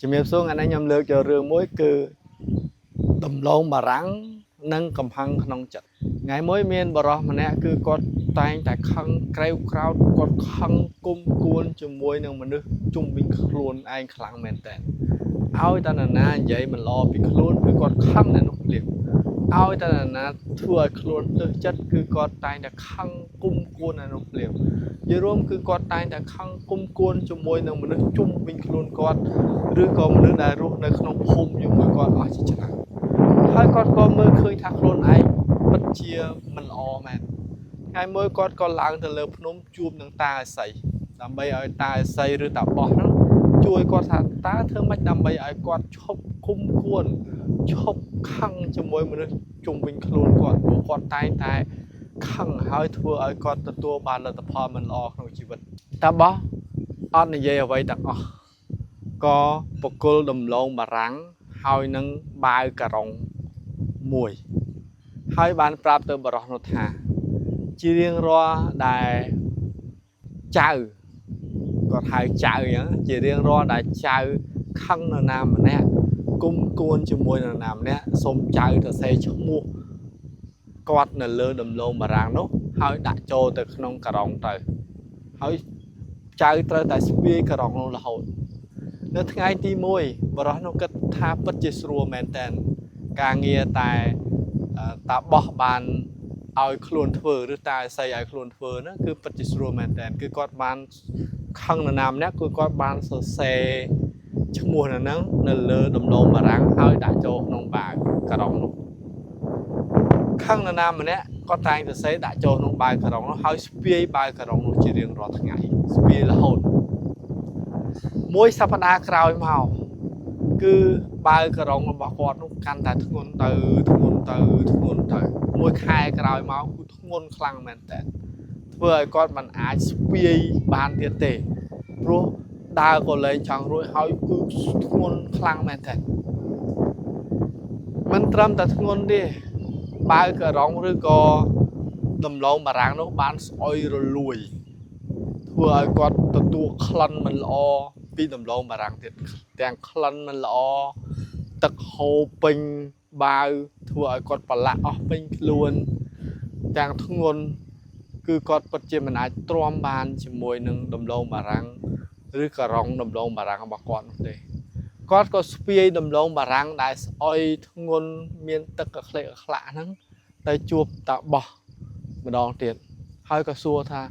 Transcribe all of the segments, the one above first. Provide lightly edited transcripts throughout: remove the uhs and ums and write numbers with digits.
ជំរាបសួរអានេះខ្ញុំលើកយករឿងមួយគឺដំឡូងបារាំងនិងកំហឹងក្នុងចិត្តថ្ងៃមួយមានបរិះម្នាក់គឺគាត់តែងតែខឹងក្រេវក្រោធគាត់ខឹងគុំគួនជាមួយនឹងមនុស្សជុំវិញខ្លួនឯងខ្លាំងមែនតើឲ្យតែនរណានិយាយមិនល្អពីខ្លួនគឺគាត់ខឹងនៅនោះភ្លាមឲ្យតែនរណាធ្វើឲ្យខ្លួនលើសចិត្តគឺគាត់តែងតែខឹងគុំគួននៅនោះភ្លាមយល់រួមគឺគាត់តែងតែខឹងគុំគួនជាមួយនឹងមនុស្សជុំវិញខ្លួនគាត់ឬក៏មនុស្សដែលរស់នៅក្នុងភូមិជាមួយគាត់អស់ជាច្រើនហើយគាត់ក៏មើលឃើញថាខ្លួនឯងពិតជាមិនល្អមែនថ្ងៃមួយគាត់ក៏ឡើងទៅលើភ្នំជួបនឹងតាអស័យដើម្បីឲ្យតាអស័យឬតាបោះហ្នឹងជួយគាត់ថាតើធ្វើម៉េចដើម្បីឲ្យគាត់ឈប់គុំគួនឈប់ខឹងជាមួយមនុស្សជុំវិញខ្លួនគាត់ព្រោះគាត់តែងតែខឹងហើយធ្វើឲ្យគាត់ទទួលបានលទ្ធផលមិនល្អក្នុងជីវិតតាបោះអត់និយាយអ្វីទាំងអស់ក៏បកគលដំឡូងបារាំងហើយនឹងបាវការុងមួយហើយបានប្រាប់ទៅបរិះនោះថាជារៀងរាល់ដែលចៅគាត់ហៅចៅអញ្ចឹងជារៀងរាល់ដែលចៅខឹងនរណាម្នាក់គុំគួនជាមួយនរណាម្នាក់សូមចៅទៅសេឈ្មោះគាត់នៅលើដំឡូងបារាំងនោះហើយដាក់ចូលទៅក្នុងការុងទៅហើយចៅត្រូវតែស្ពាយការុងនោះរហូតនៅថ្ងៃទី1បរិះនោះគិតថាពិតជាស្រួលមែនតើការងារតែតាបោះបានឲ្យខ្លួនធ្វើឬតាអស័យឲ្យខ្លួនធ្វើហ្នឹងគឺពិតជាស្រួលមែនតើគឺគាត់បានខឹងនរណាម្នាក់គឺគាត់បានសរសេរឈ្មោះនៅហ្នឹងនៅលើដំឡូងបារាំងហើយដាក់ចូលក្នុងបាវការុងនោះខឹងនរណាម្នាក់គាត់តែងសរសេរដាក់ចូលក្នុងបាវការុងនោះហើយស្ពាយបាវការុងនោះជារៀងរាល់ថ្ងៃស្ពាយរហូតមួយសប្តាហ៍ក្រោយមកគឺបាវការុងរបស់គាត់នោះកាន់តែធ្ងន់ទៅមួយខែក្រោយមកគឺធ្ងន់ខ្លាំងមែនតើធ្វើឲ្យគាត់មិនអាចស្ពាយបានទៀតទេព្រោះដើរក៏លែងចង់រួចហើយគឺធ្ងន់ខ្លាំងមែនតើមិនត្រឹមតែធ្ងន់ទេបាវការុងឬក៏ដំឡូងបារាំងនោះបានស្អុយរលួយធ្វើឲ្យគាត់ទទួលក្លិនមិនល្អពីដំឡូងបារាំងទៀតទាំងក្លិនមិនល្អទឹកហូរពេញបាវធ្វើឲ្យគាត់ប្រឡាក់អស់ពេញខ្លួនទាំងធ្ងន់គឺគាត់ពិតជាមិនអាចទ្រាំបានជាមួយនឹងដំឡូងបារាំងឬការុងដំឡូងបារាំងរបស់គាត់នោះទេគាត់ក៏ស្ពាយដំឡូងបារាំងដែលស្អុយធ្ងន់មានទឹកកក្លេកក្លាក់ហ្នឹងទៅជួបតាបោះម្ដងទៀតហើយក៏សួរថា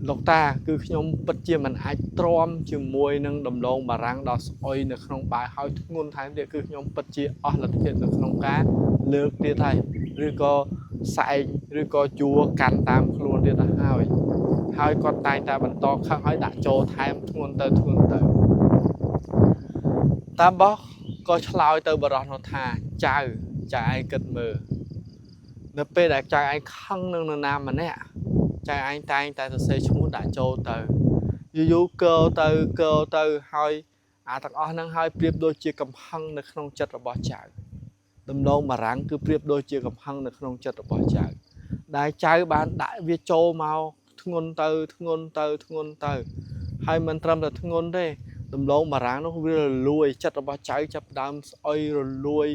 លោកតាគឺខ្ញុំពិតជាមិនអាចទ្រាំជាមួយនឹងដំឡូងបារាំងដ៏ស្អុយនៅក្នុងបាវហើយធ្ងន់ថែមទៀតគឺខ្ញុំពិតជាអស់លទ្ធភាពនៅក្នុងការលើកទៀតហើយឬក៏សែងឬក៏ជួកាន់តាមខ្លួនទៀតទៅហើយគាត់តែងតែបន្តខឹងហើយដាក់ចូលថែមធ្ងន់ទៅតាបោះក៏ឆ្លើយទៅបរិះនោះថាចៅឯងគិតមើលនៅពេលដែលចៅឯងខឹងនឹងនរណាម្នាក់ចៅឯងតែងតែសរសេរឈ្មោះដាក់ចូលទៅយូរកើទៅហើយអាទាំងអស់ហ្នឹងហើយប្រៀបដូចជាកំហឹងនៅក្នុងចិត្តរបស់ចៅដំឡូងបារាំងគឺប្រៀបដូចជាកំហឹងនៅក្នុងចិត្តរបស់ចៅដែលចៅបានដាក់វាចូលមកធ្ងន់ទៅហើយមិនត្រឹមតែធ្ងន់ទេដំឡូងបារាំងនោះវារលួយចិត្តរបស់ចៅចាប់ដើមស្អុយរលួយ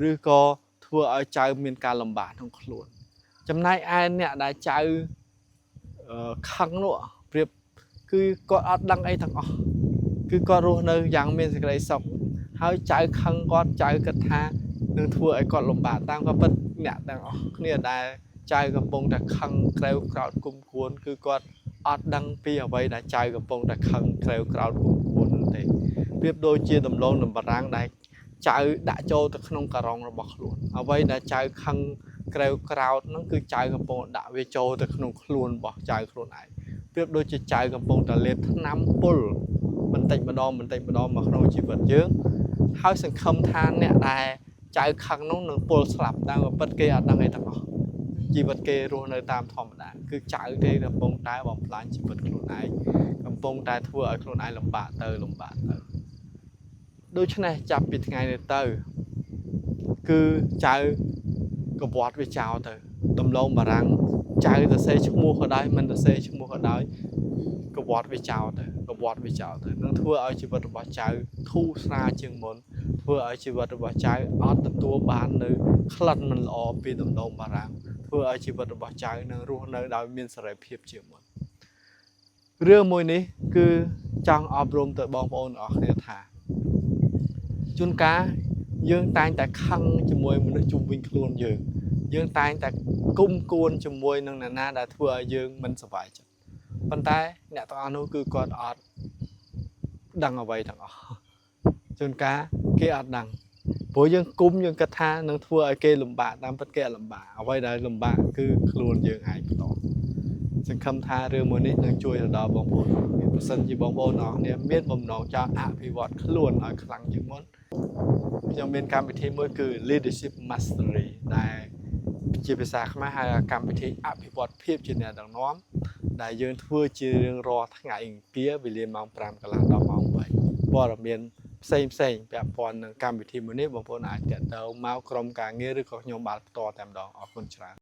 ឬក៏ធ្វើឲ្យចៅមានការលំបាកក្នុងខ្លួនចំណែកឯអ្នកដែលចៅខឹងនោះប្រៀបគឺគាត់អត់ដឹងអីទាំងអស់គឺគាត់រស់នៅយ៉ាងមានសេចក្តីសុខហើយចៅខឹងគាត់ចៅគិតថានឹងធ្វើឲ្យគាត់លំបាកតាមក៏ពិតអ្នកទាំងអស់គ្នាដែលចៅកំពុងតែខឹងក្រេវក្រោធគុំគួនគឺគាត់អត់ដឹងពីអ្វីដែលចៅកំពុងតែខឹងក្រេវក្រោធគុំគួននោះទេប្រៀបដូចជាដំឡូងបារាំងដែលចៅដាក់ចូលទៅក្នុងការុងរបស់ខ្លួនអ្វីដែលចៅខឹងក្រេវក្រោធហ្នឹងគឺចៅកំពុងដាក់វាចូលទៅក្នុងខ្លួនរបស់ចៅខ្លួនឯងប្រៀបដូចជាចៅកំពុងតែលេបថ្នាំពុលបន្តិចម្ដងមកក្នុងជីវិតយើងហើយសង្ឃឹមថាអ្នកដែលចៅខឹងនោះនឹងពុលស្លាប់តាមពិតគេអត់ដឹងអីទាំងអស់ជីវិតគេរស់នៅតាមធម្មតាគឺចៅទេកំពុងតែបំផ្លាញជីវិតខ្លួនឯងកំពុងតែធ្វើឲ្យខ្លួនឯងលំបាកទៅដូច្នេះចាប់ពីថ្ងៃនេះទៅគឺចៅកវត្តវាចោលទៅដំឡូងបារាំងចៅសរសេរឈ្មោះក៏ដោយមិនសរសេរឈ្មោះក៏ដោយកវត្តវាចោលទៅក វត្តវិចោទៅនឹងធ្វើឲ្យជីវិតរបស់ចៅធូរស្រាលជាងមុនធ្វើឲ្យជីវិតរបស់ចៅអត់ទទួលបាននៅក្លិនមិនល្អពីដំណងបារាំងធ្វើឲ្យជីវិតរបស់ចៅនឹងរស់នៅដោយមានសេរីភាពជាងមុនរឿងមួយនេះគឺចង់អប់រំទៅបងប្អូនអរគ្នាថាជួនកាលយើងតែងតែខឹងជាមួយមនុស្សជុំវិញខ្លួនយើងតែងតែគុំគួនជាមួយនឹងអ្នកណាដែលធ្វើឲ្យយើងមិនសប្បាយចិត្តប៉ុន្តែអ្នកទាំងអស់នោះគឺគាត់អត់ដឹងអ្វីទាំងអស់ជួនកាលគេអត់ដឹងព្រោះយើងគុំយើងគិតថានឹងធ្វើឲ្យគេលំបាកតាមពិតគេអត់លំបាកអ្វីដែលលំបាកគឺខ្លួនយើងឯងផ្ទាល់សង្ឃឹមថារឿងមួយនេះនឹងជួយទៅដល់បងប្អូនប្រសិនជាបងប្អូនអរគ្នាមានបំណងចង់អភិវឌ្ឍខ្លួនឲ្យខ្លាំងជាងមុនខ្ញុំមានកម្មវិធីមួយគឺ Leadership Mastery ដែលជាភាសាខ្មែរហៅកម្មវិធីអភិវឌ្ឍភាពជាអ្នកដឹកនាំដែលយើងធ្វើជារៀងរាល់ថ្ងៃអង្គារវេលាម៉ោង 5 កន្លះដល់ម៉ោង 3 ព័ត៌មានផ្សេងពាក់ព័ន្ធនឹងកម្មវិធីមួយនេះបងប្អូនអាចទាក់ទងមកក្រុមការងារឬក៏ខ្ញុំបានផ្ទាល់តែម្ដងអរគុណច្រើន